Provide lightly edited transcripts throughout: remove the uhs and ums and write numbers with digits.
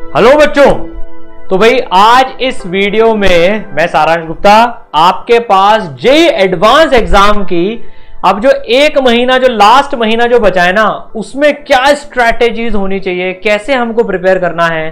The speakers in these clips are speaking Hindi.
हेलो बच्चों। तो भाई आज इस वीडियो में मैं सारांश गुप्ता आपके पास जेईई एडवांस एग्जाम की अब जो एक महीना जो लास्ट महीना जो बचा है ना, उसमें क्या स्ट्रैटेजीज होनी चाहिए, कैसे हमको प्रिपेयर करना है,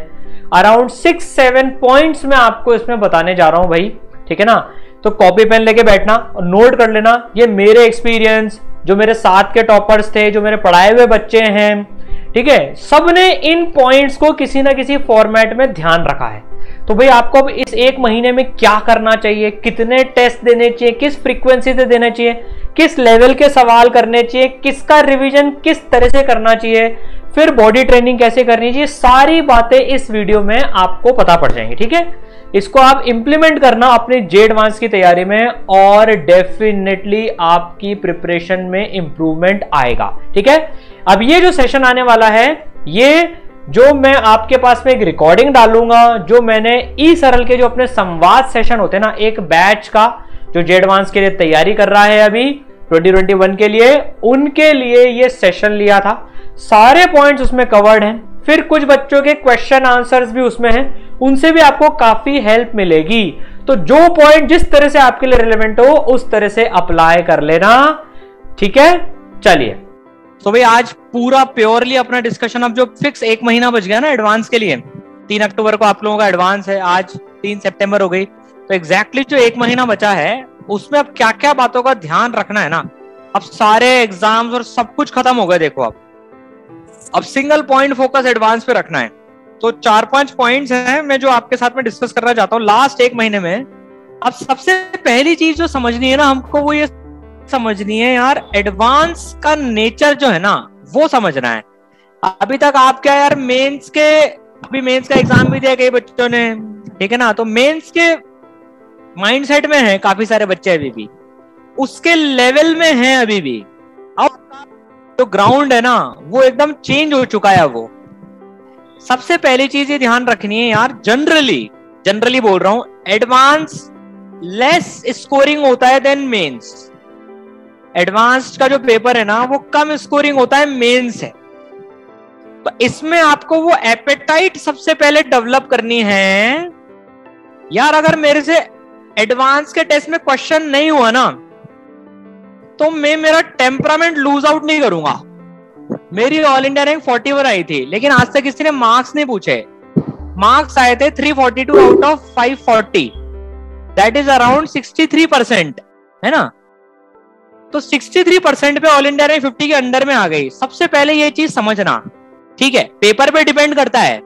अराउंड 6-7 पॉइंट्स में आपको इसमें बताने जा रहा हूं भाई। ठीक है ना, तो कॉपी पेन लेके बैठना और नोट कर लेना। ये मेरे एक्सपीरियंस, जो मेरे साथ के टॉपर्स थे, जो मेरे पढ़ाए हुए बच्चे हैं, ठीक है, सबने इन पॉइंट्स को किसी ना किसी फॉर्मेट में ध्यान रखा है। तो भाई आपको अब इस एक महीने में क्या करना चाहिए, कितने टेस्ट देने चाहिए, किस फ्रीक्वेंसी से देने चाहिए, किस लेवल के सवाल करने चाहिए, किसका रिवीजन किस तरह से करना चाहिए, फिर बॉडी ट्रेनिंग कैसे करनी चाहिए, सारी बातें इस वीडियो में आपको पता पड़ जाएंगी। ठीक है, इसको आप इंप्लीमेंट करना अपनी जेईई एडवांस की तैयारी में और डेफिनेटली आपकी प्रिपरेशन में इंप्रूवमेंट आएगा। ठीक है, अब ये जो सेशन आने वाला है, ये जो मैं आपके पास में एक रिकॉर्डिंग डालूंगा, जो मैंने ई सरल के जो अपने संवाद सेशन होते हैं ना, एक बैच का जो जेईई एडवांस के लिए तैयारी कर रहा है अभी 2021 के लिए, उनके लिए ये सेशन लिया था। सारे पॉइंट्स उसमें कवर्ड हैं, फिर कुछ बच्चों के क्वेश्चन आंसर्स भी उसमें हैं, उनसे भी आपको काफी हेल्प मिलेगी। तो जो पॉइंट जिस तरह से आपके लिए रिलेवेंट हो उस तरह से अप्लाई कर लेना। ठीक है, चलिए। तो भाई आज पूरा प्योरली अपना डिस्कशन, अब जो फिक्स एक महीना बच गया ना एडवांस के लिए, 3 अक्टूबर को आप लोगों का एडवांस है, आज 3 सितंबर हो गई, तो एग्जैक्टली जो एक महीना बचा है उसमें अब क्या क्या बातों का ध्यान रखना है ना। अब सारे एग्जाम्स और सब कुछ खत्म हो गए, देखो अब सिंगल पॉइंट फोकस एडवांस पे रखना है। तो 4-5 पॉइंट्स हैं मैं जो आपके साथ में डिस्कस करना चाहता हूँ लास्ट एक महीने में। अब सबसे पहली चीज जो समझनी है ना हमको, वो ये समझनी है यार, एडवांस का नेचर जो है ना वो समझना है। अभी तक आप क्या यार, मेंस के, अभी मेंस का एग्जाम भी दिया कई बच्चों ने, ठीक है ना, तो मेंस के माइंडसेट में है काफी सारे बच्चे, अभी भी उसके लेवल में है अभी भी। अब जो ग्राउंड है ना वो एकदम चेंज हो चुका है। वो सबसे पहली चीज ये ध्यान रखनी है यार, जनरली बोल रहा हूं, एडवांस लेस स्कोरिंग होता है देन मेंस। एडवांस का जो पेपर है ना वो कम स्कोरिंग होता है मेंस है। तो इसमें आपको वो एपेटाइट सबसे पहले डेवलप करनी है यार। अगर मेरे से एडवांस के टेस्ट में क्वेश्चन नहीं हुआ ना, तो मैं मेरा टेम्परामेंट लूज आउट नहीं करूंगा। मेरी ऑल इंडिया रैंक 41 आई थी, लेकिन आज तक किसी ने मार्क्स नहीं पूछे। मार्क्स आए थे 342 out of 540, that is around 63%, है ना। तो 63% पे ऑल इंडिया रैंक 50 के अंडर में आ गई। सबसे पहले ये चीज समझना, ठीक है, पेपर पे डिपेंड करता है।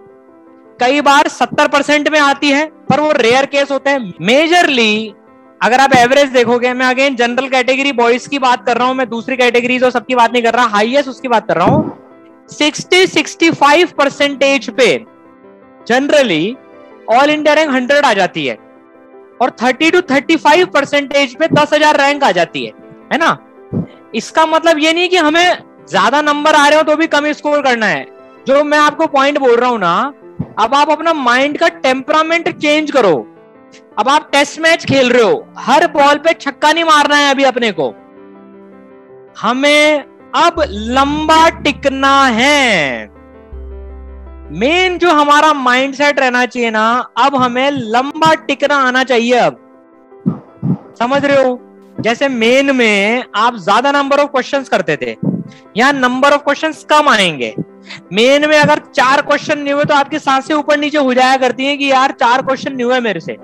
कई बार 70% में आती है, पर वो रेयर केस होते हैं। मेजरली अगर आप एवरेज देखोगे, मैं अगेन जनरल कैटेगरी बॉयज की बात कर रहा हूं, मैं दूसरी कैटेगरीज और सबकी बात नहीं कर रहा, हाईएस्ट उसकी बात कर रहा हूं। 60-65% पे जनरली ऑल इंडिया रैंक 100 आ जाती है, और 30-35% पे 10,000 रैंक आ जाती है ना। इसका मतलब ये नहीं कि हमें ज्यादा नंबर आ रहे हो तो भी कम स्कोर करना है। जो मैं आपको पॉइंट बोल रहा हूं ना, अब आप अपना माइंड का टेम्परामेंट चेंज करो। अब आप टेस्ट मैच खेल रहे हो, हर बॉल पे छक्का नहीं मारना है अभी अपने को, हमें अब लंबा टिकना है। मेन जो हमारा माइंडसेट रहना चाहिए ना, अब हमें लंबा टिकना आना चाहिए। अब समझ रहे हो, जैसे मेन में आप ज्यादा नंबर ऑफ क्वेश्चंस करते थे, यहां नंबर ऑफ क्वेश्चंस कम आएंगे। मेन में अगर 4 क्वेश्चन नहीं हुए तो आपकी सांसें ऊपर नीचे हो जाया करती हैं कि यार 4 क्वेश्चन नहीं हुए मेरे से।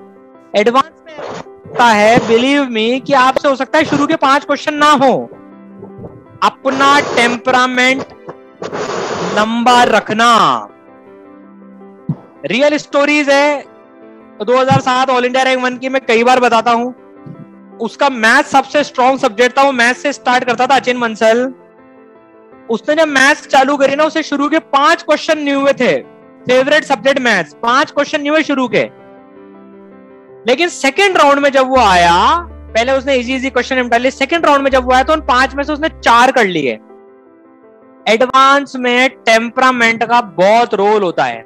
एडवांस में होता है, बिलीव मी, कि आपसे हो सकता है शुरू के 5 क्वेश्चन ना हो। अपना टेम्परामेंट लंबा रखना। रियल स्टोरीज है, 2007 ऑल इंडिया रैंक 1 की मैं कई बार बताता हूं। उसका मैथ सबसे स्ट्रॉन्ग सब्जेक्ट था, वो मैथ से स्टार्ट करता था, अचिन बंसल। उसने जब मैथ्स चालू करी ना, उसे शुरू के 5 क्वेश्चन नहीं हुए थे। फेवरेट सब्जेक्ट मैथ्स, 5 क्वेश्चन नहीं हुए शुरू के। लेकिन सेकंड राउंड में जब वो आया, पहले उसने इजी क्वेश्चन निपटा लिए, सेकंड राउंड में जब वो आया तो उन 5 में से उसने 4 कर लिए। एडवांस में टेम्परामेंट का बहुत रोल होता है।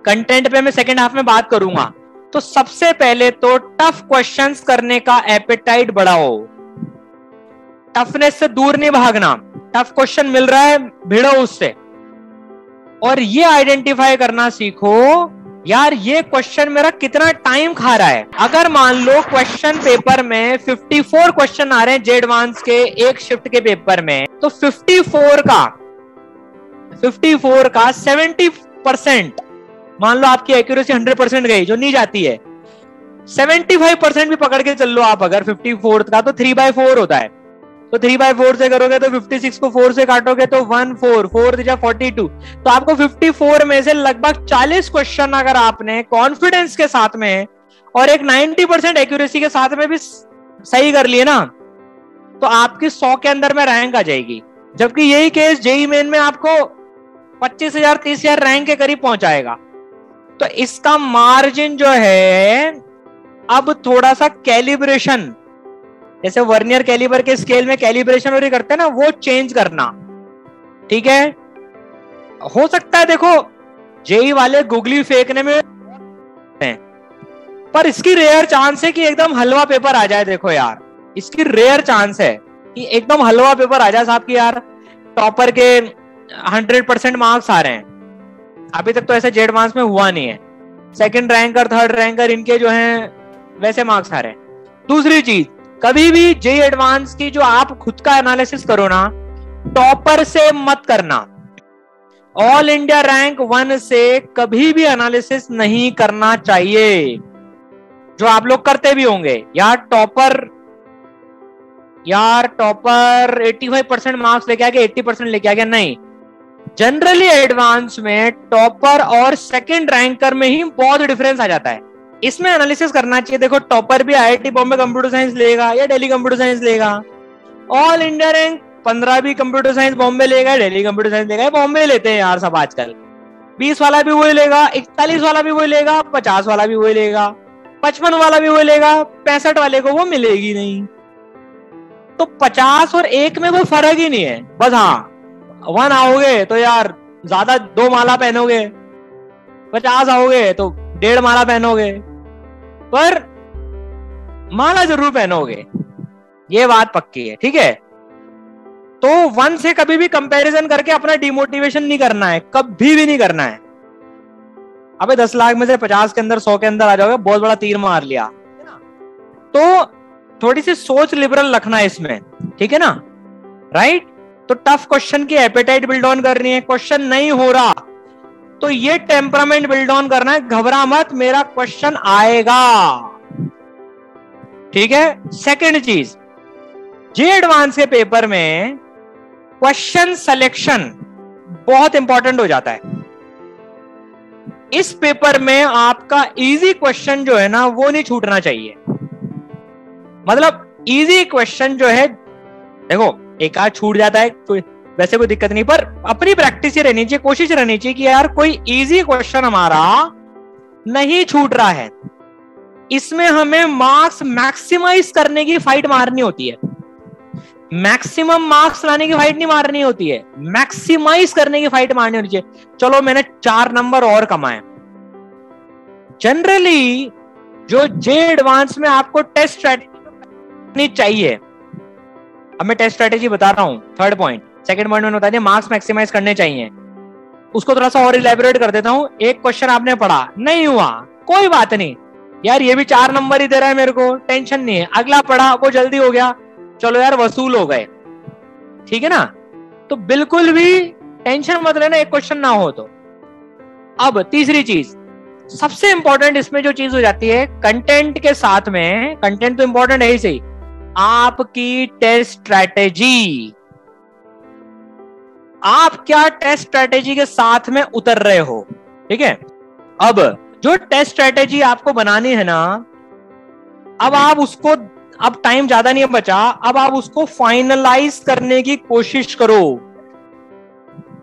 कंटेंट पे मैं सेकंड हाफ में बात करूंगा। तो सबसे पहले तो टफ क्वेश्चंस करने का एपेटाइट बढ़ाओ। टफनेस से दूर नहीं भागना, टफ क्वेश्चन मिल रहा है भिड़ो उससे। और ये आइडेंटिफाई करना सीखो यार ये क्वेश्चन मेरा कितना टाइम खा रहा है। अगर मान लो क्वेश्चन पेपर में 54 क्वेश्चन आ रहे हैं जे एडवांस के एक शिफ्ट के पेपर में, तो 54 का 70% मान लो आपकी एक्यूरेसी 100% गई जो नहीं जाती है, 75% भी पकड़ के चल लो आप। अगर 54 का तो 3/4 होता है, तो 3/4 से करोगे तो 56 को 4 से काटोगे तो 1 4 4 42, तो आपको 54 में से लगभग 40 क्वेश्चन अगर आपने कॉन्फिडेंस के साथ में और एक 90% एक्यूरेसी के साथ में भी सही कर लिए ना, तो आपकी 100 के अंदर में रैंक आ जाएगी। जबकि यही केस जेईई मेन में आपको 25,000 30,000 रैंक के करीब पहुंचाएगा। तो इसका मार्जिन जो है अब थोड़ा सा कैलिब्रेशन, जैसे वर्नियर कैलिबर के स्केल में कैलिब्रेशन और करते हैं ना, वो चेंज करना। ठीक है, हो सकता है देखो जेई वाले गुगली फेंकने में हैं, पर इसकी रेयर चांस है कि एकदम हलवा पेपर आ जाए। देखो यार इसकी रेयर चांस है कि एकदम हलवा पेपर आ जाए साहब की यार टॉपर के 100% मार्क्स आ रहे हैं। अभी तक तो ऐसे जे एडवांस में हुआ नहीं है। सेकंड रैंकर थर्ड रैंकर इनके जो हैं वैसे मार्क्स आ रहे हैं। दूसरी चीज, कभी भी जे एडवांस की जो आप खुद का एनालिसिस करो ना, टॉपर से मत करना। ऑल इंडिया रैंक 1 से कभी भी एनालिसिस नहीं करना चाहिए, जो आप लोग करते भी होंगे। यार टॉपर 85% मार्क्स लेके आ गया, 80% लेके आ गया, नहीं। जनरली एडवांस में टॉपर और सेकंड रैंकर में ही बहुत डिफरेंस आ जाता है। इसमें एनालिसिस करना चाहिए। देखो टॉपर भी आईआईटी बॉम्बे कंप्यूटर साइंस लेगा या दिल्ली कंप्यूटर साइंस लेगा, ऑल इंडिया रैंक 15 भी कंप्यूटर साइंस बॉम्बे लेगा, दिल्ली कंप्यूटर साइंस लेगा, बॉम्बे लेते हैं यार सब आजकल। 20 वाला भी वही लेगा, 41 वाला भी वही लेगा, 50 वाला भी वही लेगा, 55 वाला भी वही लेगा, 65 वाले को वो मिलेगी नहीं। तो 50 और 1 में कोई फर्क ही नहीं है। बस हाँ 1 आओगे तो यार ज्यादा 2 माला पहनोगे, 50 आओगे तो 1.5 माला पहनोगे, पर माला जरूर पहनोगे, ये बात पक्की है। ठीक है, तो 1 से कभी भी कंपैरिजन करके अपना डिमोटिवेशन नहीं करना है, कभी भी नहीं करना है। अबे 10 लाख में से 50 के अंदर 100 के अंदर आ जाओगे, बहुत बड़ा तीर मार लिया। तो थोड़ी सी सोच लिबरल रखना है इसमें, ठीक है ना, राइट। तो टफ क्वेश्चन की एपेटाइट बिल्ड ऑन करनी है। क्वेश्चन नहीं हो रहा तो ये टेम्परामेंट बिल्ड ऑन करना है, घबरा मत, मेरा क्वेश्चन आएगा। ठीक है। सेकंड चीज, जे एडवांस के पेपर में क्वेश्चन सिलेक्शन बहुत इंपॉर्टेंट हो जाता है। इस पेपर में आपका इजी क्वेश्चन जो है ना वो नहीं छूटना चाहिए। मतलब इजी क्वेश्चन जो है, देखो एक आध छूट जाता है वैसे कोई दिक्कत नहीं, पर अपनी प्रैक्टिस ही रहनी चाहिए, कोशिश रहनी चाहिए कि यार कोई इजी क्वेश्चन हमारा नहीं छूट रहा है। इसमें हमें मार्क्स मैक्सिमाइज करने की फाइट मारनी होती है, मैक्सिमम मार्क्स लाने की फाइट नहीं मारनी होती है, मैक्सिमाइज करने की फाइट मारनी होनी चाहिए। चलो मैंने 4 नंबर और कमाए। जनरली जो जे एडवांस में आपको टेस्ट स्ट्रेटेजी चाहिए, अब मैं टेस्ट स्ट्रेटेजी बता रहा हूं, थर्ड पॉइंट। सेकंड पॉइंट मैंने बता दिया मार्क्स मैक्सिमाइज करने चाहिए, उसको थोड़ा सा और इलेबोरेट कर देता हूं। एक क्वेश्चन आपने पढ़ा, नहीं हुआ, कोई बात नहीं यार, ये भी 4 नंबर ही दे रहा है मेरे को, टेंशन नहीं है। अगला पढ़ा, वो जल्दी हो गया, चलो यार वसूल हो गए, ठीक है ना। तो बिल्कुल भी टेंशन मत लेना एक क्वेश्चन ना हो तो। अब तीसरी चीज, सबसे इंपॉर्टेंट इसमें जो चीज हो जाती है, कंटेंट के साथ में, कंटेंट तो इंपॉर्टेंट है ही सही, आपकी टेस्ट स्ट्रैटेजी। आप क्या टेस्ट स्ट्रैटेजी के साथ में उतर रहे हो, ठीक है। अब जो टेस्ट स्ट्रैटेजी आपको बनानी है ना, अब आप उसको, अब टाइम ज्यादा नहीं बचा, अब आप उसको फाइनलाइज करने की कोशिश करो।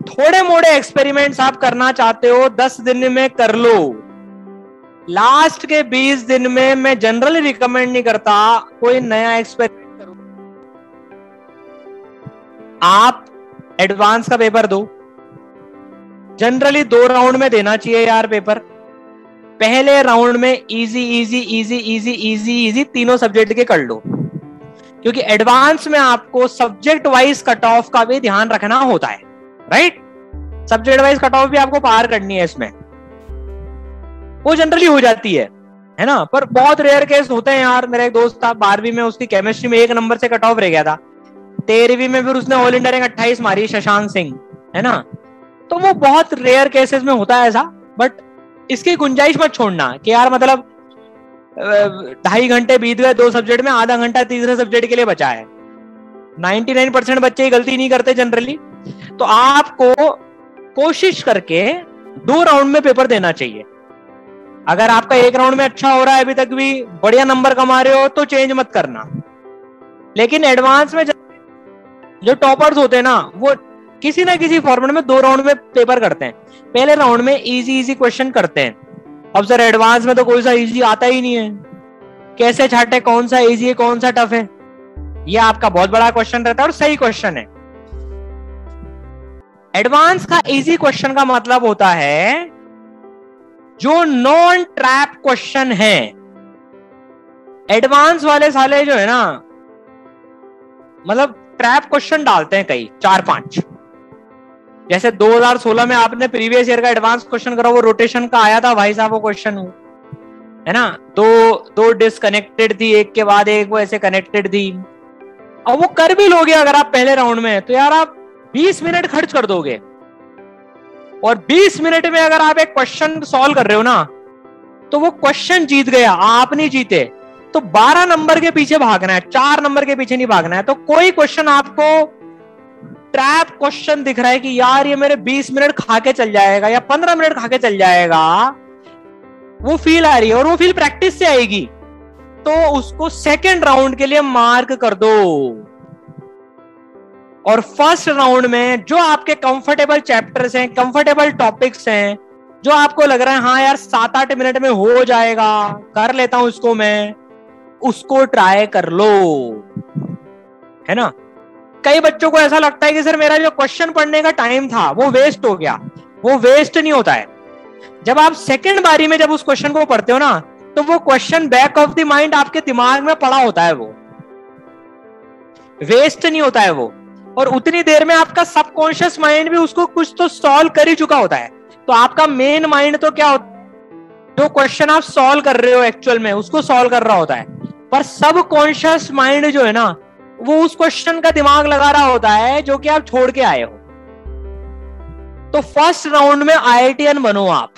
थोड़े मोड़े एक्सपेरिमेंट्स आप करना चाहते हो 10 दिन में कर लो, लास्ट के 20 दिन में मैं जनरली रिकमेंड नहीं करता कोई नया एक्सपेरिमेंट करो। आप एडवांस का पेपर दो, जनरली 2 राउंड में देना चाहिए यार पेपर। पहले राउंड में easy easy easy easy easy easy तीनों सब्जेक्ट के कर लो, क्योंकि एडवांस में आपको सब्जेक्ट वाइज कट ऑफ का भी ध्यान रखना होता है, right. Subject wise cut off भी आपको पार करनी है इसमें, वो जनरली हो जाती है ना। पर बहुत रेयर केस होते हैं यार। मेरा एक दोस्त था 12वीं में, उसकी केमिस्ट्री में 1 नंबर से कट ऑफ रह गया था। 13वीं में फिर उसने ऑल इंडिया रैंक 28 मारी, शशांक सिंह, है ना। तो वो बहुत रेयर केसेस में होता है ऐसा, बट इसकी गुंजाइश मत छोड़ना कि यार मतलब 2.5 घंटे बीत गए 2 सब्जेक्ट में, आधा घंटा तीसरे सब्जेक्ट के लिए बचा है। 99% बच्चे ही गलती नहीं करते जनरली। तो आपको कोशिश करके 2 राउंड में पेपर देना चाहिए। अगर आपका 1 राउंड में अच्छा हो रहा है, अभी तक भी बढ़िया नंबर कमा रहे हो, तो चेंज मत करना। लेकिन एडवांस में जो टॉपर्स होते हैं ना, वो किसी ना किसी फॉर्मेट में 2 राउंड में पेपर करते हैं। पहले राउंड में इजी क्वेश्चन करते हैं। अब सर एडवांस में तो कोई सा इजी आता ही नहीं है, कैसे छाटे कौन सा इजी है कौन सा टफ है? ये आपका बहुत बड़ा क्वेश्चन रहता है और सही क्वेश्चन है। एडवांस का इजी क्वेश्चन का मतलब होता है जो नॉन ट्रैप क्वेश्चन है। एडवांस वाले साले जो है ना, मतलब ट्रैप क्वेश्चन डालते हैं कई 4-5। जैसे 2016 में आपने प्रीवियस ईयर का एडवांस क्वेश्चन करा, वो रोटेशन का आया था भाई साहब वो क्वेश्चन, है ना। दो डिस्कनेक्टेड थी, एक के बाद एक वो ऐसे कनेक्टेड थी। अब वो कर भी लोगे अगर आप पहले राउंड में, तो यार आप 20 मिनट खर्च कर दोगे। और 20 मिनट में अगर आप एक क्वेश्चन सॉल्व कर रहे हो ना, तो वो क्वेश्चन जीत गया, आप नहीं जीते। तो 12 नंबर के पीछे भागना है, 4 नंबर के पीछे नहीं भागना है। तो कोई क्वेश्चन आपको ट्रैप क्वेश्चन दिख रहा है कि यार ये मेरे 20 मिनट खा के चल जाएगा या 15 मिनट खा के चल जाएगा, वो फील आ रही है और वो फील प्रैक्टिस से आएगी, तो उसको सेकेंड राउंड के लिए मार्क कर दो। और फर्स्ट राउंड में जो आपके कंफर्टेबल चैप्टर्स हैं, कंफर्टेबल टॉपिक्स हैं, जो आपको लग रहा है हाँ यार 7-8 मिनट में हो जाएगा, कर लेता हूं इसको मैं, उसको ट्राई कर लो, है ना। कई बच्चों को ऐसा लगता है कि सर मेरा जो क्वेश्चन पढ़ने का टाइम था वो वेस्ट हो गया। वो वेस्ट नहीं होता है। जब आप सेकंड बारी में जब उस क्वेश्चन को पढ़ते हो ना, तो वो question back of the mind आपके दिमाग में पड़ा होता है, वो वेस्ट नहीं होता है वो। और उतनी देर में आपका सबकॉन्शियस माइंड भी उसको कुछ तो सॉल्व कर ही चुका होता है। तो आपका मेन माइंड तो क्या होता है, जो क्वेश्चन आप सॉल्व कर रहे हो एक्चुअल में उसको सॉल्व कर रहा होता है। पर सबकॉन्शियस माइंड जो है ना, वो उस क्वेश्चन का दिमाग लगा रहा होता है जो कि आप छोड़ के आए हो। तो फर्स्ट राउंड में IITian बनो आप।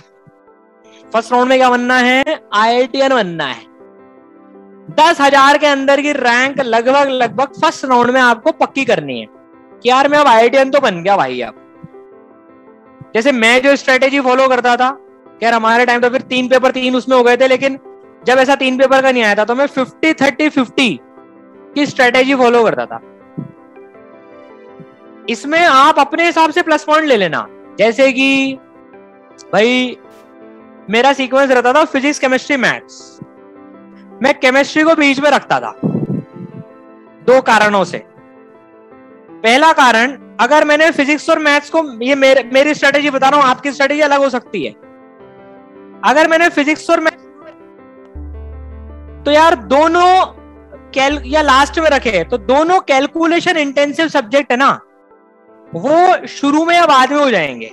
फर्स्ट राउंड में क्या बनना है? IITian बनना है। 10,000 के अंदर की रैंक लगभग फर्स्ट राउंड में आपको पक्की करनी है कि यार मैं अब IITian तो बन गया भाई। अब जैसे मैं जो स्ट्रेटेजी फॉलो करता था, यार हमारे टाइम तो फिर 3 पेपर 3 उसमें हो गए थे, लेकिन जब ऐसा 3 पेपर का नहीं आया था तो मैं 50-30-50 की स्ट्रेटेजी फॉलो करता था। इसमें आप अपने हिसाब से प्लस पॉइंट ले लेना। जैसे कि भाई मेरा सीक्वेंस रहता था फिजिक्स, केमिस्ट्री, मैथ्स। मैं केमिस्ट्री को बीच में रखता था 2 कारणों से। पहला कारण, अगर मैंने फिजिक्स और मैथ्स को, ये मेरी स्ट्रेटेजी बता रहा हूं, आपकी स्ट्रेटेजी अलग हो सकती है। अगर मैंने फिजिक्स और मैथ्स तो यार दोनों या लास्ट में रखे, तो दोनों कैलकुलेशन इंटेंसिव सब्जेक्ट है ना, वो शुरू में या बाद में हो जाएंगे,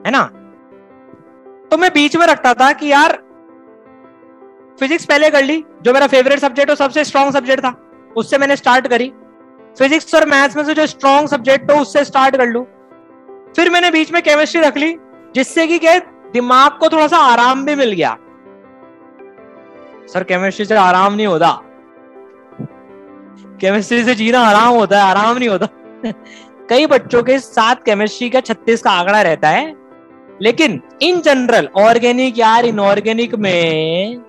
है ना। तो मैं बीच में रखता था कि यार फिजिक्स पहले कर ली, जो मेरा फेवरेट सब्जेक्ट और सबसे स्ट्रॉन्ग सब्जेक्ट था, उससे मैंने स्टार्ट करी। फिजिक्स और मैथ्स में से जो स्ट्रॉन्ग सब्जेक्ट हो उससे स्टार्ट कर लूं। फिर मैंने बीच में केमिस्ट्री रख ली, जिससे कि क्या दिमाग को थोड़ा सा आराम भी मिल गया। सर केमिस्ट्री से आराम नहीं होता, केमिस्ट्री से जीना आराम होता है, आराम नहीं होता। कई बच्चों के साथ केमिस्ट्री का 36 का आंकड़ा रहता है, लेकिन इन जनरल ऑर्गेनिक या इनऑर्गेनिक में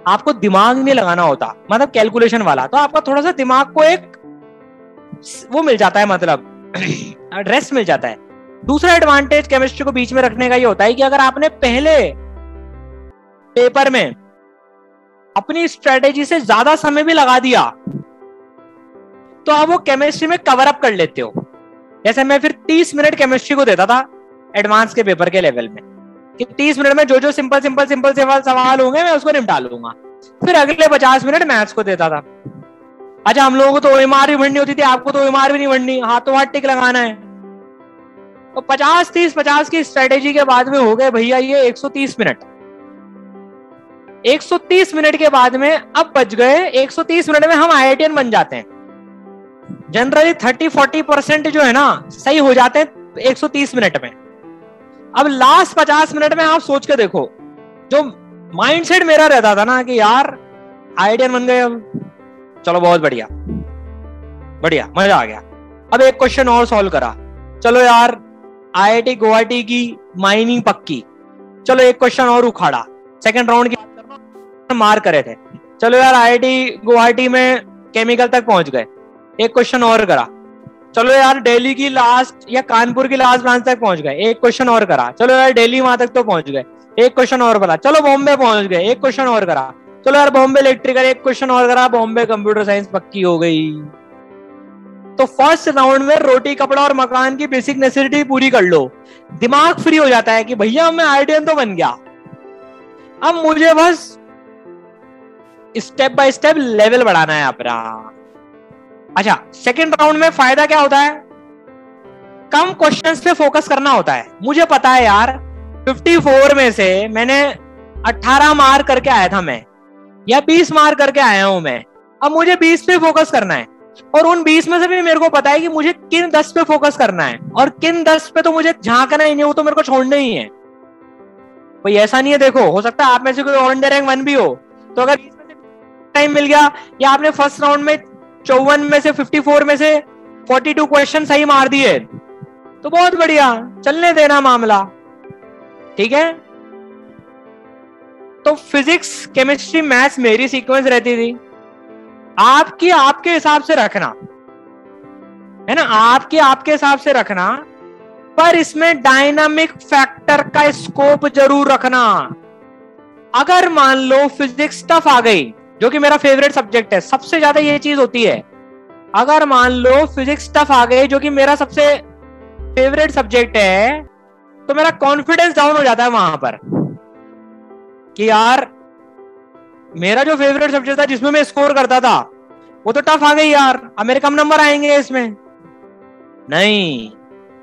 आपको दिमाग नहीं लगाना होता, मतलब कैलकुलेशन वाला। तो आपका थोड़ा सा दिमाग को एक वो मिल जाता है, मतलब रेस्ट मिल जाता है। दूसरा एडवांटेज केमिस्ट्री को बीच में रखने का ये होता है कि अगर आपने पहले पेपर में अपनी स्ट्रेटेजी से ज्यादा समय भी लगा दिया, तो आप वो केमिस्ट्री में कवर अप कर लेते हो। जैसे मैं फिर 30 मिनट केमिस्ट्री को देता था एडवांस के पेपर के लेवल में, कि 30 मिनट में जो जो सिंपल सवाल होंगे मैं उसको निपटा लूंगा। फिर अगले 50 मिनट मैथ्स को देता था। अच्छा, हम लोगों को तो OMR भी भरनी होती थी, आपको तो OMR भी नहीं भरनी, हाथों हाथ टिक लगाना है। तो 50-30-50 की स्ट्रेटेजी के बाद में हो गए भैया ये 130 मिनट। 130 मिनट के बाद में अब बच गए 130 मिनट में हम IITian बन जाते हैं। जनरली 30-40% जो है ना सही हो जाते हैं 130 मिनट में। अब लास्ट 50 मिनट में आप सोच के देखो, जो माइंडसेट मेरा रहता था ना कि यार IITian बन गए, अब चलो बहुत बढ़िया बढ़िया मजा आ गया, अब एक क्वेश्चन और सॉल्व करा, चलो यार IIT गुवाहाटी की माइनिंग पक्की, चलो एक क्वेश्चन और उखाड़ा, सेकंड राउंड की मार करे थे, चलो यार IIT गुवाहाटी में केमिकल तक पहुंच गए, एक क्वेश्चन और करा, चलो यार दिल्ली की लास्ट या कानपुर की लास्ट ब्रांच तक पहुंच गए, एक क्वेश्चन और करा, चलो यार दिल्ली वहां तक तो पहुंच गए, एक क्वेश्चन और करा, चलो बॉम्बे पहुंच गए, एक क्वेश्चन और करा, चलो यार बॉम्बे इलेक्ट्रिकल, एक क्वेश्चन और करा, बॉम्बे कंप्यूटर साइंस पक्की हो गई। तो फर्स्ट राउंड में रोटी कपड़ा और मकान की बेसिक नेसेसिटी पूरी कर लो, दिमाग फ्री हो जाता है कि भैया मैं IITian तो बन गया, अब मुझे बस स्टेप बाय स्टेप लेवल बढ़ाना है अपना। अच्छा, सेकंड राउंड में फायदा क्या होता है, कम क्वेश्चंस पे फोकस करना होता है। मुझे पता है यार 54 में से मैंने 18 मार्क करके आया था मैं, या 20 मार्क करके आया हूं मैं, अब मुझे 20 पे फोकस करना है, और उन 20 में से भी मेरे को पता है कि मुझे किन 10 पे फोकस करना है, और किन 10 पे तो मुझे झांकना ही नहीं, वो तो मेरे को छोड़ना ही है। कोई ऐसा नहीं है, देखो हो सकता है आप में से कोई ऑल इंडिया रैंक 1 भी हो, तो अगर टाइम मिल गया या आपने फर्स्ट राउंड में 54 में से 54 में से 42 क्वेश्चन सही मार दिए तो बहुत बढ़िया, चलने देना मामला, ठीक है। तो फिजिक्स केमिस्ट्री मैथ्स मेरी सीक्वेंस रहती थी, आपकी आपके हिसाब से रखना है ना, आपके हिसाब से रखना, पर इसमें डायनामिक फैक्टर का स्कोप जरूर रखना। अगर मान लो फिजिक्स टफ आ गई, जो कि मेरा फेवरेट सब्जेक्ट है, सबसे ज्यादा ये चीज होती है, अगर मान लो फिजिक्स टफ आ गई जो कि मेरा सबसे फेवरेट सब्जेक्ट है, तो मेरा कॉन्फिडेंस डाउन हो जाता है वहां पर कि यार मेरा जो फेवरेट सब्जेक्ट था जिसमें मैं स्कोर करता था वो तो टफ आ गई यार, अब मेरे कम नंबर आएंगे इसमें नहीं।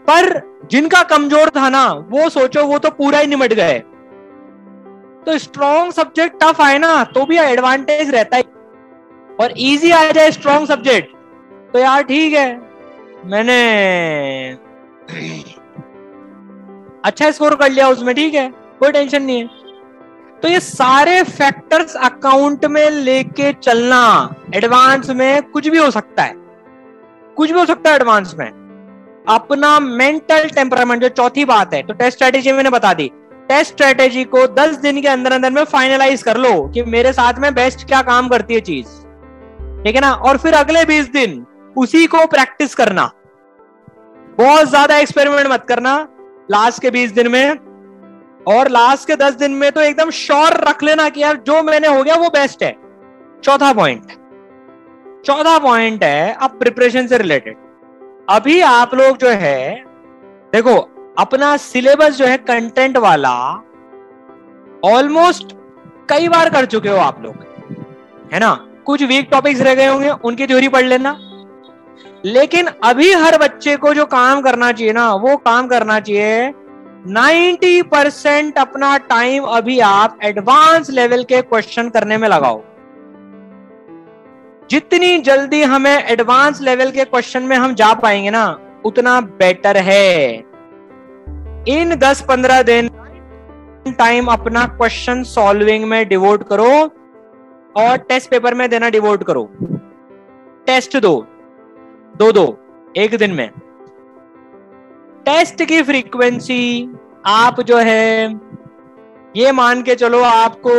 पर जिनका कमजोर था ना, वो सोचो वो तो पूरा ही निमट गए। तो स्ट्रॉन्ग सब्जेक्ट टफ आए ना तो भी एडवांटेज रहता है, और इजी आ जाए स्ट्रॉन्ग सब्जेक्ट तो यार ठीक है, मैंने अच्छा स्कोर कर लिया उसमें, ठीक है, कोई टेंशन नहीं है। तो ये सारे फैक्टर्स अकाउंट में लेके चलना, एडवांस में कुछ भी हो सकता है, कुछ भी हो सकता है एडवांस में। अपना मेंटल टेम्परामेंट, जो चौथी बात है, तो टेस्ट स्ट्रेटेजी मैंने बता दी, टेस्ट स्ट्रेटेजी को 10 दिन के अंदर अंदर में फाइनलाइज कर लो कि मेरे साथ में बेस्ट क्या काम करती है चीज, ठीक है ना, और फिर अगले 20 दिन उसी को प्रैक्टिस करना, बहुत ज्यादा एक्सपेरिमेंट मत करना लास्ट के 20 दिन में, और लास्ट के 10 दिन में तो एकदम श्योर रख लेना कि यार जो मैंने हो गया वो बेस्ट है। चौथा पॉइंट है अब प्रिपरेशन से रिलेटेड। अभी आप लोग जो है देखो अपना सिलेबस जो है कंटेंट वाला ऑलमोस्ट कई बार कर चुके हो आप लोग, है ना, कुछ वीक टॉपिक्स रह गए होंगे, उनकी थ्योरी पढ़ लेना। लेकिन अभी हर बच्चे को जो काम करना चाहिए ना, वो काम करना चाहिए 90% अपना टाइम अभी आप एडवांस लेवल के क्वेश्चन करने में लगाओ। जितनी जल्दी हमें एडवांस लेवल के क्वेश्चन में हम जा पाएंगे ना, उतना बेटर है। इन 10-15 दिन टाइम अपना क्वेश्चन सॉल्विंग में डिवोट करो, और टेस्ट पेपर में देना डिवोट करो। टेस्ट दो एक दिन में। टेस्ट की फ्रीक्वेंसी आप जो है ये मान के चलो, आपको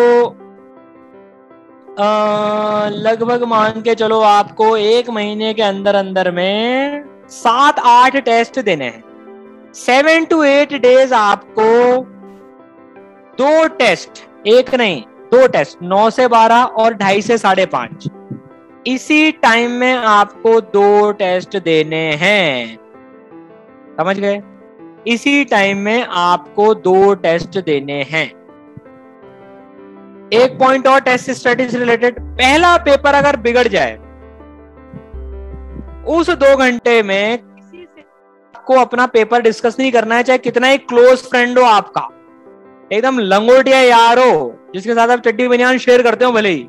लगभग मान के चलो आपको 1 महीने के अंदर अंदर में 7-8 टेस्ट देने हैं। 7 to 8 डेज आपको 2 टेस्ट, एक नहीं 2 टेस्ट, 9 से 12 और 2:30 से 5:30, इसी टाइम में आपको 2 टेस्ट देने हैं, समझ गए? इसी टाइम में आपको 2 टेस्ट देने हैं। एक पॉइंट और टेस्ट स्टडीज रिलेटेड, पहला पेपर अगर बिगड़ जाए उस 2 घंटे में किसी से आपको अपना पेपर डिस्कस नहीं करना है, चाहे कितना ही क्लोज फ्रेंड हो आपका, एकदम लंगोटिया यार हो जिसके साथ आप चड्डी बनियान शेयर करते हो भले ही,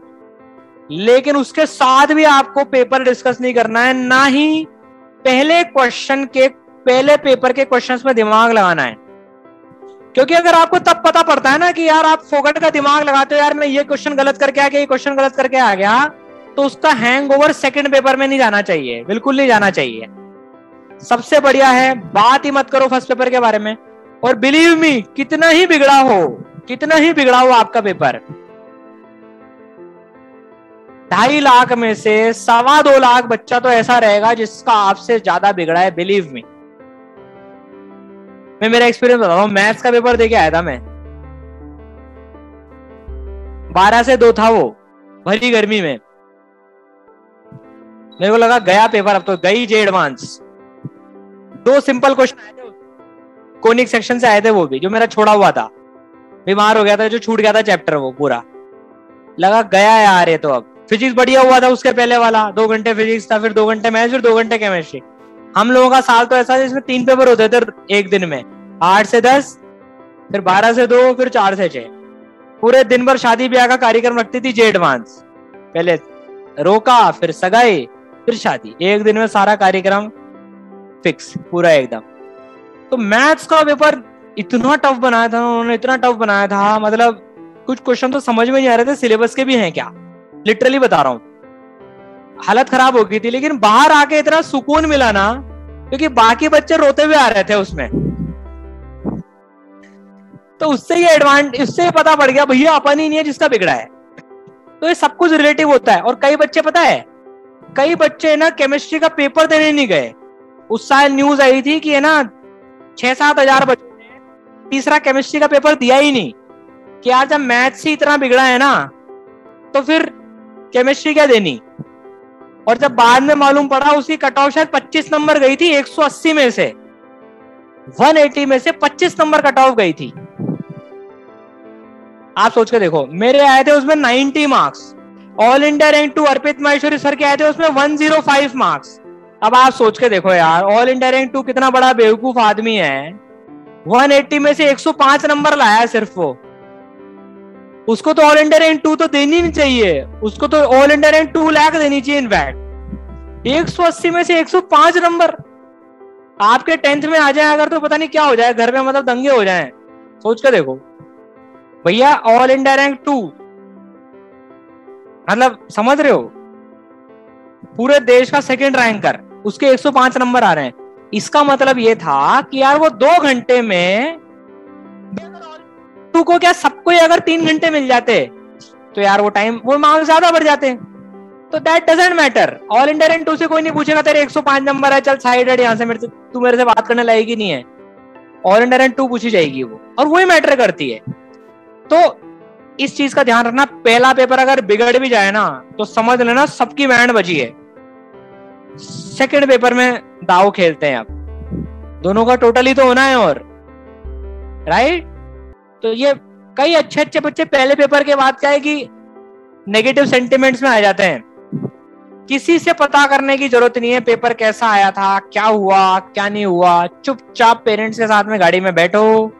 लेकिन उसके साथ भी आपको पेपर डिस्कस नहीं करना है, ना ही पहले पेपर के क्वेश्चंस में दिमाग लगाना है। क्योंकि अगर आपको तब पता पड़ता है ना कि यार आप फोकट का दिमाग लगाते हो, यार मैं ये क्वेश्चन गलत करके आ गया, ये क्वेश्चन गलत करके आ गया, तो उसका हैंगओवर सेकंड पेपर में नहीं जाना चाहिए, बिल्कुल नहीं जाना चाहिए। सबसे बढ़िया है बात ही मत करो फर्स्ट पेपर के बारे में। और बिलीव मी, कितना ही बिगड़ा हो आपका पेपर, 2.5 लाख में से 2.25 लाख बच्चा तो ऐसा रहेगा जिसका आपसे ज्यादा बिगड़ा है, बिलीव मी। मैं मेरा एक्सपीरियंस बता रहा हूं, मैथ्स का पेपर देके आया था मैं, 12 से 2 था वो, भरी गर्मी में। मेरे को लगा गया पेपर, अब तो गई जे एडवांस। 2 सिंपल क्वेश्चन आए थे, कोनिक सेक्शन से आए थे, वो भी जो मेरा छोड़ा हुआ था, बीमार हो गया था, जो छूट गया था चैप्टर वो पूरा। लगा गया यार ये तो। अब फिजिक्स बढ़िया हुआ था उसके पहले वाला, 2 घंटे फिजिक्स था, फिर 2 घंटे मैथ्स, फिर 2 घंटे केमिस्ट्री। हम लोगों का साल तो ऐसा है जिसमें 3 पेपर होते थे एक दिन में, 8 से 10, फिर 12 से 2, फिर 4 से 6। पूरे दिन भर शादी ब्याह का कार्यक्रम रखती थी जे एडवांस, पहले रोका, फिर सगाई, फिर शादी, एक दिन में सारा कार्यक्रम फिक्स पूरा एकदम। तो मैथ्स का पेपर इतना टफ बनाया था उन्होंने, इतना टफ बनाया था, मतलब कुछ क्वेश्चन तो समझ में नहीं आ रहे थे सिलेबस के भी हैं क्या, लिटरली बता रहा हूं, हालत खराब हो गई थी। लेकिन बाहर आके इतना सुकून मिला ना, क्योंकि बाकी बच्चे रोते हुए आ रहे थे उसमें, तो उससे पता पड़ गया भैया अपन ही नहीं है जिसका बिगड़ा है। तो ये सब कुछ रिलेटिव होता है। और कई बच्चे, पता है, कई बच्चे ना केमिस्ट्री का पेपर देने नहीं गए। उस साल न्यूज आई थी कि है ना 6-7 हजार बच्चों ने तीसरा केमिस्ट्री का पेपर दिया ही नहीं, कि यार जब मैथ्स ही इतना बिगड़ा है ना तो फिर केमिस्ट्री क्या देनी। और जब बाद में मालूम पड़ा उसकी कट ऑफ शायद 25 नंबर गई थी, 180 में से 180 में से 25 नंबर कट ऑफ गई थी। आप सोच के देखो, मेरे आए थे उसमें 90 मार्क्स, ऑल इंडिया रैंक 2 अर्पित माहेश्वरी सर के आए थे उसमें 105 मार्क्स। अब आप सोच के देखो यार, ऑल इंडिया रैंक 2 कितना बड़ा बेवकूफ आदमी है, 180 में से 105 नंबर लाया सिर्फ वो। उसको तो ऑल इंडिया रैंक 2 तो देनी नहीं चाहिए, उसको तो ऑल इंडिया रैंक 2 लाख देनी चाहिए इनफैक्ट। 180 में से 105 नंबर आपके 10th में आ जाए अगर, तो पता नहीं क्या हो जाए घर में, मतलब दंगे हो जाए। सोच के देखो भैया, ऑल इंडिया रैंक 2, मतलब समझ रहे हो, पूरे देश का सेकंड रैंकर, उसके 105 नंबर आ रहे हैं। इसका मतलब ये था कि यार वो 2 घंटे में, को क्या सबको अगर 3 घंटे मिल जाते तो यार वो मार्क्स ज्यादा बढ़ जाते। तो that doesn't matter. All India rank 2 से कोई नहीं पूछेगा तेरे 105 नंबर है, चल साइड हट यहाँ से, तू मेरे से बात करने लायक ही नहीं है। ऑल इंडिया रैंक 2 पूछी जाएगी वो, और वही मैटर करती है। तो इस चीज का ध्यान रखना, पहला पेपर अगर बिगड़ भी जाए ना तो समझ लेना सबकी बैंड बजी है। सेकंड पेपर में दाव खेलते हैं, अब दोनों का टोटली तो होना है, और राइट। तो ये कई अच्छे बच्चे पहले पेपर के बाद क्या है कि नेगेटिव सेंटिमेंट्स में आ जाते हैं। किसी से पता करने की जरूरत नहीं है पेपर कैसा आया था, क्या हुआ क्या नहीं हुआ। चुपचाप पेरेंट्स के साथ में गाड़ी में बैठो,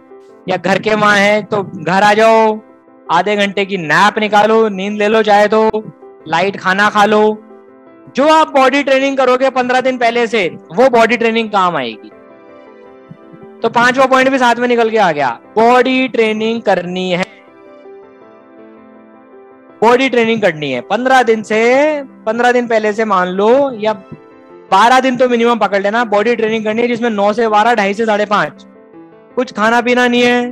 या घर के माँ है तो घर आ जाओ, आधे घंटे की नैप निकालो, नींद ले लो चाहे तो, लाइट खाना खा लो। जो आप बॉडी ट्रेनिंग करोगे 15 दिन पहले से, वो बॉडी ट्रेनिंग काम आएगी। तो 5वां पॉइंट भी साथ में निकल के आ गया, बॉडी ट्रेनिंग करनी है। बॉडी ट्रेनिंग करनी है 15 दिन पहले से मान लो, या 12 दिन तो मिनिमम पकड़ लेना। बॉडी ट्रेनिंग करनी है जिसमें 9 से 12, 2:30 से 5:30 कुछ खाना पीना नहीं है।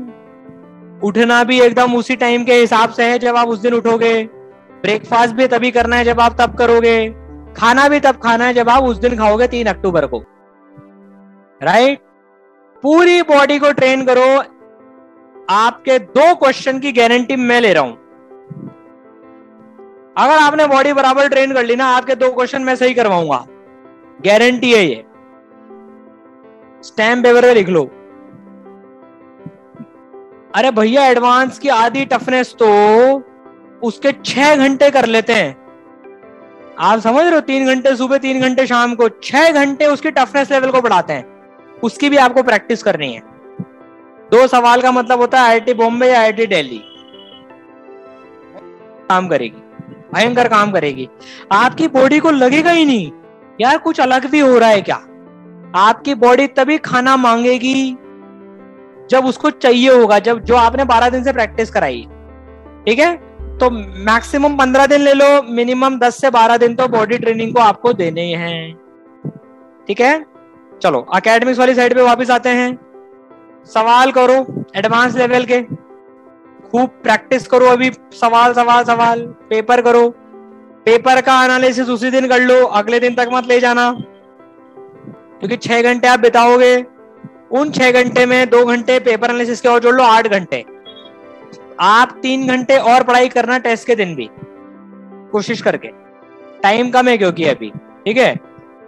उठना भी एकदम उसी टाइम के हिसाब से है जब आप उस दिन उठोगे। ब्रेकफास्ट भी तभी करना है जब आप तब करोगे। खाना भी तब खाना है जब आप उस दिन खाओगे 3 अक्टूबर को, राइट। पूरी बॉडी को ट्रेन करो। आपके 2 क्वेश्चन की गारंटी मैं ले रहा हूं। अगर आपने बॉडी बराबर ट्रेन कर ली ना, आपके 2 क्वेश्चन मैं सही करवाऊंगा, गारंटी है ये। स्टैम्प पेपर पे लिख लो। अरे भैया, एडवांस की आधी टफनेस तो उसके 6 घंटे कर लेते हैं। आप समझ रहे हो, 3 घंटे सुबह 3 घंटे शाम को, 6 घंटे उसकी टफनेस लेवल को बढ़ाते हैं। उसकी भी आपको प्रैक्टिस करनी है। 2 सवाल का मतलब होता है IIT बॉम्बे या IIT दिल्ली। काम करेगी, भयंकर काम करेगी। आपकी बॉडी को लगेगा ही नहीं यार कुछ अलग भी हो रहा है क्या। आपकी बॉडी तभी खाना मांगेगी जब उसको चाहिए होगा, जब जो आपने 12 दिन से प्रैक्टिस कराई। ठीक है, तो मैक्सिमम 15 दिन ले लो, मिनिमम 10 से 12 दिन तो बॉडी ट्रेनिंग को आपको देने ही हैं। ठीक है, चलो एकेडमिक्स वाली साइड पे वापस आते हैं। सवाल करो एडवांस लेवल के, खूब प्रैक्टिस करो। अभी सवाल सवाल सवाल पेपर करो। पेपर का एनालिसिस उसी दिन कर लो, अगले दिन तक मत ले जाना, क्योंकि 6 घंटे आप बिताओगे। उन 6 घंटे में 2 घंटे पेपर एनालिसिस के और जोड़ लो, 8 घंटे। आप 3 घंटे और पढ़ाई करना टेस्ट के दिन भी, कोशिश करके। टाइम कम है क्योंकि अभी। ठीक है,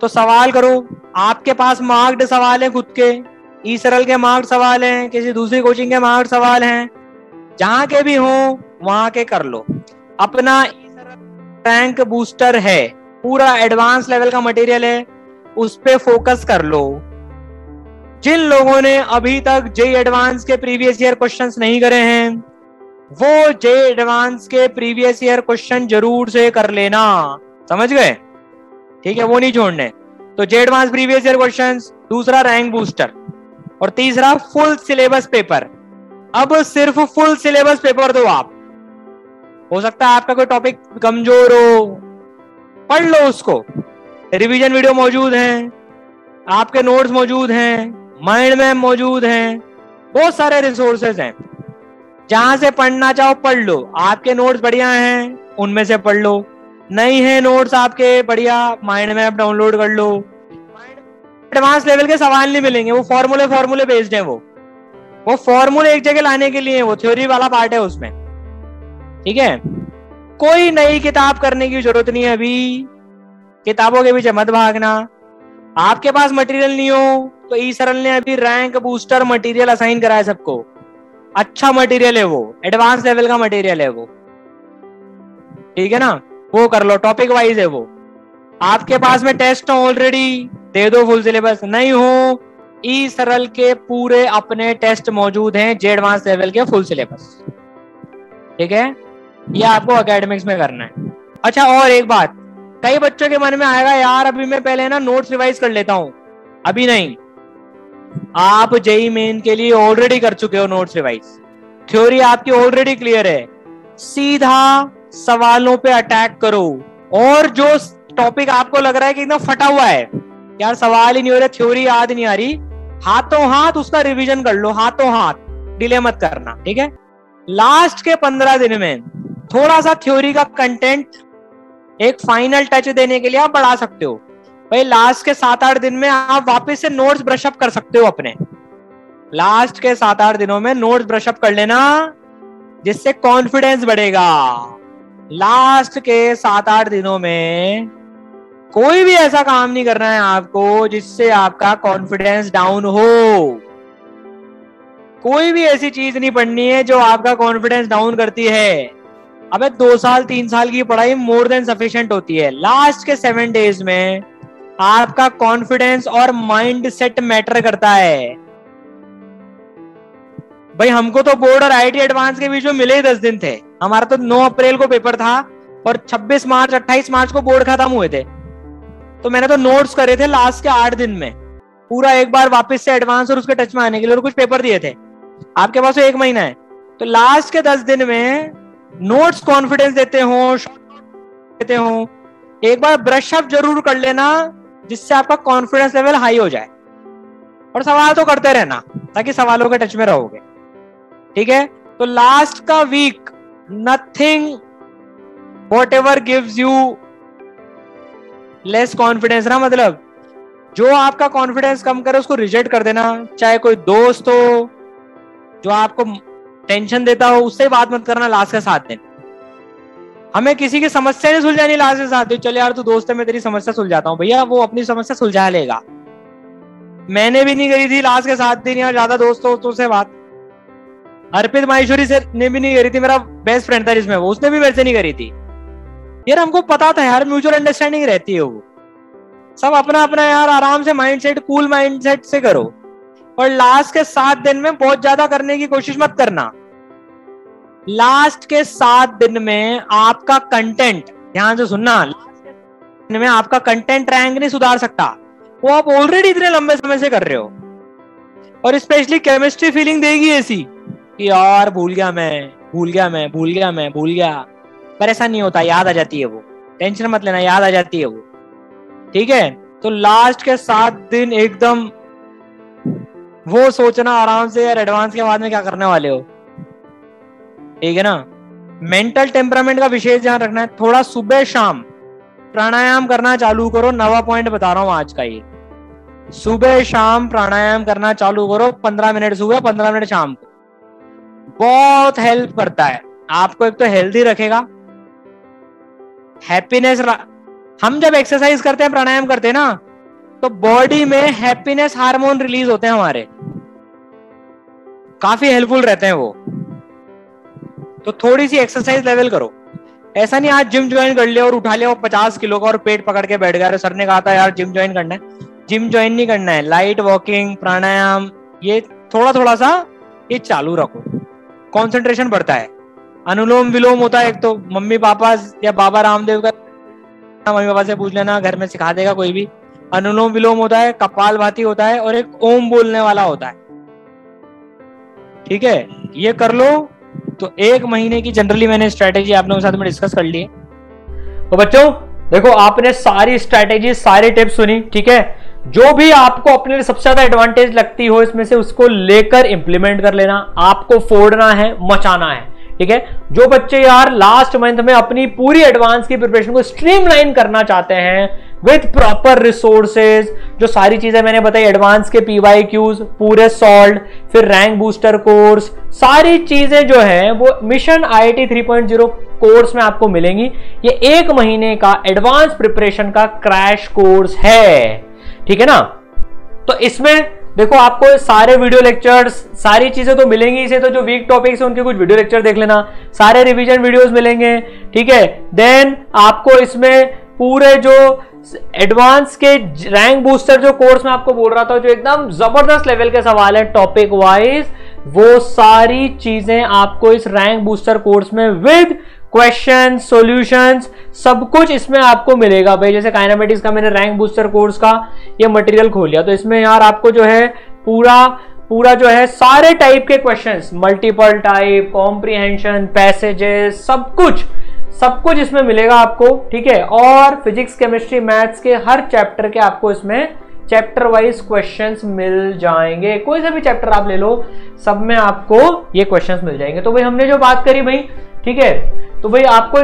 तो सवाल करो। आपके पास मार्क्ड सवाल है, खुद के ई-सरल के मार्क्ड सवाल हैं, किसी दूसरी कोचिंग के मार्क्ड सवाल हैं, जहां के भी हो वहां के कर लो। अपना रैंक बूस्टर है, पूरा एडवांस लेवल का मटेरियल है, उस पे फोकस कर लो। जिन लोगों ने अभी तक जेईई एडवांस के प्रीवियस ईयर क्वेश्चंस नहीं करे हैं, वो जेईई एडवांस के प्रीवियस ईयर क्वेश्चन जरूर से कर लेना। समझ गए? ठीक है, वो नहीं छोड़ने। तो JEE advance previous year questions, दूसरा रैंक बूस्टर, और तीसरा फुल सिलेबस पेपर। अब सिर्फ फुल सिलेबस पेपर दो आप। हो सकता है आपका कोई टॉपिक कमजोर हो, पढ़ लो उसको। रिवीजन वीडियो मौजूद हैं, आपके नोट्स मौजूद हैं, माइंड मैप मौजूद हैं, बहुत सारे रिसोर्सेज हैं। जहां से पढ़ना चाहो पढ़ लो। आपके नोट्स बढ़िया हैं, उनमें से पढ़ लो। नहीं है नोट्स आपके बढ़िया, माइंड मैप डाउनलोड कर लो। एडवांस लेवल के सवाल नहीं मिलेंगे, वो फॉर्मूले बेस्ड हैं। वो फॉर्मूले एक जगह लाने के लिए, वो थ्योरी वाला पार्ट है उसमें। ठीक है, कोई नई किताब करने की जरूरत नहीं है अभी। किताबों के पीछे मत भागना। आपके पास मटेरियल नहीं हो तो ई-सरल ने अभी रैंक बूस्टर मटेरियल असाइन करा है सबको। अच्छा मटेरियल है वो, एडवांस लेवल का मटेरियल है वो। ठीक है ना, वो कर लो, टॉपिक वाइज है वो। आपके पास में टेस्ट ऑलरेडी, दे दो फुल सिलेबस। नहीं हो, ई-सरल के पूरे अपने टेस्ट मौजूद हैं, जेईई एडवांस लेवल के फुल सिलेबस। ठीक है, ये आपको एकेडमिक्स में करना है। अच्छा, और एक बात, कई बच्चों के मन में आएगा यार अभी मैं पहले ना नोट्स रिवाइज कर लेता हूं। अभी नहीं, आप जेईई मेन के लिए ऑलरेडी कर चुके हो नोट्स रिवाइज। थ्योरी आपकी ऑलरेडी क्लियर है। सीधा सवालों पे अटैक करो, और जो टॉपिक आपको लग रहा है कि एकदम फटा हुआ है, यार सवाल ही नहीं हो रहा, थ्योरी याद नहीं आ रही, हाथों हाथ उसका रिवीजन कर लो, हाथों हाथ, डिले मत करना। ठीक है, लास्ट के 15 दिन में थोड़ा सा थ्योरी का कंटेंट एक फाइनल टच देने के लिए आप बढ़ा सकते हो भाई। लास्ट के 7-8 दिन में आप वापस से नोट्स ब्रशअप कर सकते हो अपने। लास्ट के 7-8 दिनों में नोट्स ब्रशअप कर लेना, जिससे कॉन्फिडेंस बढ़ेगा। लास्ट के 7-8 दिनों में कोई भी ऐसा काम नहीं करना है आपको जिससे आपका कॉन्फिडेंस डाउन हो। कोई भी ऐसी चीज नहीं पढ़नी है जो आपका कॉन्फिडेंस डाउन करती है। अबे 2 साल 3 साल की पढ़ाई मोर देन सफिशिएंट होती है। लास्ट के 7 डेज में आपका कॉन्फिडेंस और माइंड सेट मैटर करता है भाई। हमको तो बोर्ड और आईआईटी एडवांस के बीच में मिले ही 10 दिन थे। हमारा तो 9 अप्रैल को पेपर था और 26 मार्च 28 मार्च को बोर्ड खत्म हुए थे। तो मैंने तो नोट्स करे थे लास्ट के 8 दिन में, पूरा एक बार वापस से एडवांस और उसके टच में आने के लिए, और कुछ पेपर दिए थे। आपके पास तो 1 महीना है, तो लास्ट के 10 दिन में नोट्स कॉन्फिडेंस देते हो, एक बार ब्रश अप जरूर कर लेना, जिससे आपका कॉन्फिडेंस लेवल हाई हो जाए। और सवाल तो करते रहना ताकि सवालों के टच में रहोगे। ठीक है, तो लास्ट का week nothing whatever gives you less confidence ना, मतलब जो आपका कॉन्फिडेंस कम करे उसको रिजेक्ट कर देना। चाहे कोई दोस्त हो जो आपको टेंशन देता हो, उससे बात मत करना लास्ट के 7 दिन। हमें किसी की समस्या नहीं सुलझानी लास्ट के 7 दिन। चल यार तू दोस्त है, मैं तेरी समस्या सुलझाता हूँ। भैया वो अपनी समस्या सुलझा लेगा। मैंने भी नहीं करी थी लास्ट के 7 दिन यार ज्यादा दोस्तों से बात। अर्पित माहेश्वरी से ने भी नहीं करी थी, मेरा बेस्ट फ्रेंड था जिसमें, वो उसने भी मेरे से नहीं करी थी। यार हमको पता था यार, म्यूचुअल अंडरस्टैंडिंग रहती है। वो सब अपना अपना यार आराम से माइंडसेट, कूल माइंडसेट से करो। और लास्ट के 7 दिन में बहुत ज्यादा करने की कोशिश मत करना। लास्ट के 7 दिन में आपका कंटेंट, ध्यान से सुनना, में आपका कंटेंट रैंक नहीं सुधार सकता, वो आप ऑलरेडी इतने लंबे समय से कर रहे हो। और स्पेशली केमिस्ट्री फीलिंग देगी ऐसी कि यार भूल गया मैं, पर ऐसा नहीं होता, याद आ जाती है वो, टेंशन मत लेना, याद आ जाती है वो, ठीक है। तो लास्ट के 7 दिन एकदम वो सोचना आराम से यार एडवांस के बाद में क्या करने वाले हो, ठीक है ना। मेंटल टेम्परामेंट का विशेष ध्यान रखना है। थोड़ा सुबह शाम प्राणायाम करना चालू करो, नवा पॉइंट बता रहा हूं आज का ये। सुबह शाम प्राणायाम करना चालू करो, 15 मिनट सुबह 15 मिनट शाम को, बहुत हेल्प करता है आपको। एक तो हेल्दी रखेगा, हैप्पीनेस, हम जब एक्सरसाइज करते हैं, प्राणायाम करते हैं ना, तो बॉडी में हैप्पीनेस हार्मोन रिलीज होते हैं हमारे, काफी हेल्पफुल रहते हैं वो। तो थोड़ी सी एक्सरसाइज लेवल करो। ऐसा नहीं आज जिम ज्वाइन कर लिया और उठा लिया 50 किलो का और पेट पकड़ के बैठ गया, सर ने कहा था यार जिम ज्वाइन करना है। जिम ज्वाइन नहीं करना है, लाइट वॉकिंग, प्राणायाम, ये थोड़ा थोड़ा सा ये चालू रखो, कंसंट्रेशन बढ़ता है। अनुलोम विलोम होता है एक, तो मम्मी पापा या बाबा रामदेव का, मम्मी पापा से पूछ लेना, घर में सिखा देगा कोई भी। अनुलोम विलोम होता है, कपालभाति होता है, और एक ओम बोलने वाला होता है, ठीक है। ये कर लो तो 1 महीने की जनरली मैंने स्ट्रेटेजी आप लोगों के साथ में डिस्कस कर ली है। तो बच्चों देखो, आपने सारी स्ट्रेटेजी, सारी टिप्स सुनी, ठीक है। जो भी आपको अपने लिए सबसे ज्यादा एडवांटेज लगती हो इसमें से उसको लेकर इंप्लीमेंट कर लेना। आपको फोड़ना है, मचाना है, ठीक है। जो बच्चे यार लास्ट मंथ में अपनी पूरी एडवांस की प्रिपरेशन को स्ट्रीमलाइन करना चाहते हैं विद प्रॉपर रिसोर्सेज, जो सारी चीजें मैंने बताई, एडवांस के PYQs पूरे सॉल्व, फिर रैंक बूस्टर कोर्स, सारी चीजें जो है वो मिशन IIT 3.0 कोर्स में आपको मिलेंगी। ये 1 महीने का एडवांस प्रिपरेशन का क्रैश कोर्स है, ठीक है ना। तो इसमें देखो आपको सारे वीडियो लेक्चर्स, सारी चीजें तो मिलेंगी इसे, तो जो वीक टॉपिक्स है उनके कुछ वीडियो लेक्चर देख लेना, सारे रिवीजन वीडियोस मिलेंगे, ठीक है। देन आपको इसमें पूरे जो एडवांस के रैंक बूस्टर जो कोर्स में आपको बोल रहा था, जो एकदम जबरदस्त लेवल के सवाल है टॉपिक वाइज, वो सारी चीजें आपको इस रैंक बूस्टर कोर्स में विद क्वेश्चन सॉल्यूशंस सब कुछ इसमें आपको मिलेगा भाई। जैसे काइनेमेटिक्स का मैंने रैंक बूस्टर कोर्स का ये मटेरियल खोल लिया, तो इसमें यार आपको जो है पूरा जो है सारे टाइप के questions, multiple type, comprehension, passages, सब कुछ इसमें मिलेगा आपको, ठीक है। और फिजिक्स, केमिस्ट्री, मैथ्स के हर चैप्टर के आपको इसमें चैप्टर वाइज क्वेश्चंस मिल जाएंगे। कोई सा भी चैप्टर आप ले लो, सब में आपको ये क्वेश्चंस मिल जाएंगे। तो भाई हमने जो बात करी भाई, ठीक है, तो भाई आपको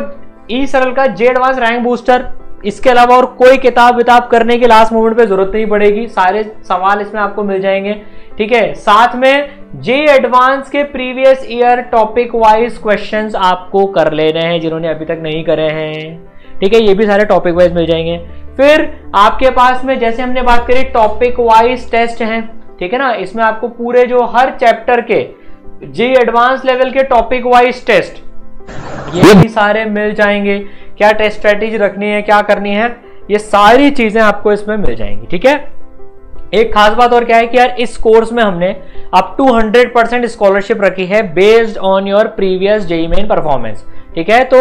ई सरल का जे एडवांस रैंक बूस्टर, इसके अलावा और कोई किताब करने की लास्ट मोमेंट पे जरूरत नहीं पड़ेगी, सारे सवाल इसमें आपको मिल जाएंगे, ठीक है। साथ में जे एडवांस के previous year topic wise questions आपको कर लेने हैं जिन्होंने अभी तक नहीं करे हैं, ठीक है। ये भी सारे टॉपिक वाइज मिल जाएंगे। फिर आपके पास में जैसे हमने बात करी टॉपिक वाइज टेस्ट हैं, ठीक है ना। इसमें आपको पूरे जो हर चैप्टर के जे एडवांस लेवल के टॉपिक वाइज टेस्ट ये भी सारे मिल जाएंगे। क्या टेस्ट स्ट्रेटेजी रखनी है, क्या करनी है, ये सारी चीजें आपको इसमें मिल जाएंगी, ठीक है। एक खास बात और क्या है कि यार इस कोर्स में हमने अप टू 100% स्कॉलरशिप रखी है based on your previous JEE main performance, ठीक है। तो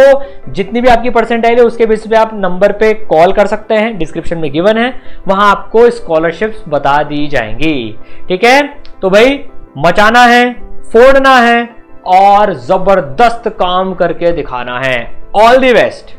जितनी भी आपकी परसेंटाइल है उसके बेसिस पे आप नंबर पे कॉल कर सकते हैं, डिस्क्रिप्शन में गिवन है, वहां आपको स्कॉलरशिप्स बता दी जाएंगी, ठीक है। तो भाई मचाना है, फोड़ना है और जबरदस्त काम करके दिखाना है। All the best.